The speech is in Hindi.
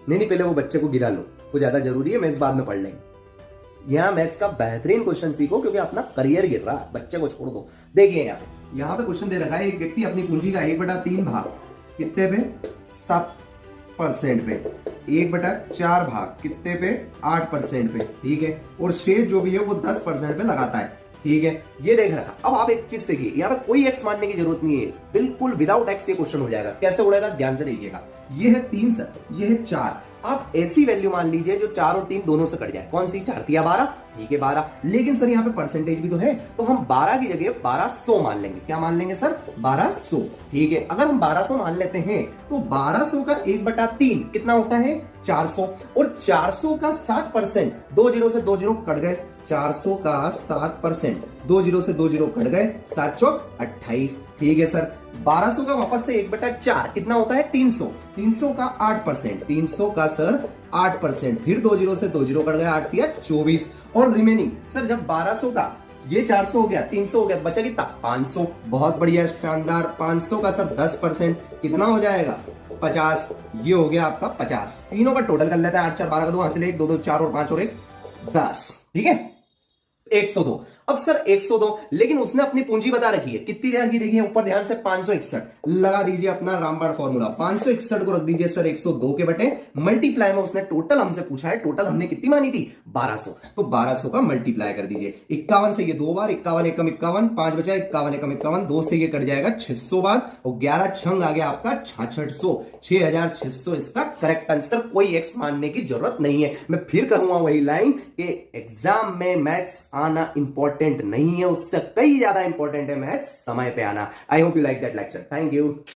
नहीं नहीं, पहले वो बच्चे को गिरा लो, वो ज्यादा जरूरी है, मैथ्स बाद में पढ़ लेंगे। यहाँ मैथ्स का बेहतरीन क्वेश्चन सीखो क्योंकि अपना करियर गिर रहा है, बच्चे को छोड़ दो। देखिए यहाँ पे क्वेश्चन दे रखा है, एक व्यक्ति अपनी पूंजी का 1/3 भाग कितने पे 7% पे, 1/4 भाग कितने पे 8% पे, ठीक है, और शेष जो भी है वो 10% पे लगाता है, ठीक है, ये देख रखा। अब आप एक चीज देखिए, यहाँ पे कोई एक्स मानने की जरूरत नहीं है, बिल्कुल विदाउट एक्स ये क्वेश्चन हो जाएगा। कैसे उड़ेगा ध्यान से देखिएगा, ये है 3 सर, ये है 4, आप ऐसी वैल्यू मान लीजिए जो 4 और 3 दोनों से कट जाए। कौन सी 4 3 12, ठीक है 12, लेकिन सर यहाँ पे परसेंटेज भी तो है, तो हम 12 की जगह 1200 मान लेंगे। क्या मान लेंगे सर 1200, ठीक है। अगर हम 1200 मान लेते हैं तो 1200 का 1/3 कितना होता है 400, और 400 का 7%, 2 जीरो से 2 जीरो कट गए, 400 का 7%, 2 जीरो से 2 जीरो कट गए, 7 चौक 28, ठीक है सर। 1200 का वापस से 1/4 कितना होता है 300, 300 का 8%, 300 का सर 8%, फिर 2 जीरो से 2 जीरो कट गया, 8 या 24, और रिमेनिंग सर जब 1200 का ये 400 हो गया, 300 हो गया, बचा कितना 500, बहुत बढ़िया शानदार। 500 का सर 10% कितना हो जाएगा 50, ये हो गया आपका 50। तीनों का टोटल कर लेता है, 8 4 12 का 2 हासिल 1 2 2 4 और 5 और 1 10, ठीक है 102। अब सर 102, लेकिन उसने अपनी पूंजी बता रखी है कितनी रखी, देखिए ऊपर ध्यान से 561 लगा दीजिए अपना रामबाण फॉर्मूला, 561 को रख दीजिए सर 102 के बटे मल्टीप्लाई में उसने टोटल हमसे पूछा है, टोटल हमने कितनी मानी थी 1200, तो 1200 का मल्टीप्लाई कर दीजिए। 51 से ये 2 बार, 51 एकम 51, 5 बचा 51 एकम 51, 2 से ये कट जाएगा 600 बार, और 11 छंग आ गया आपका 6600, 6600 इसका करेक्ट आंसर। कोई एक्स मानने की जरूरत नहीं है। मैं फिर कहूंगा वही लाइन कि एग्जाम में मैथ्स आना इंपॉर्टेंट नहीं है, उससे कई ज्यादा इंपॉर्टेंट है मैथ्स समय पे आना। I hope you like that lecture, thank you.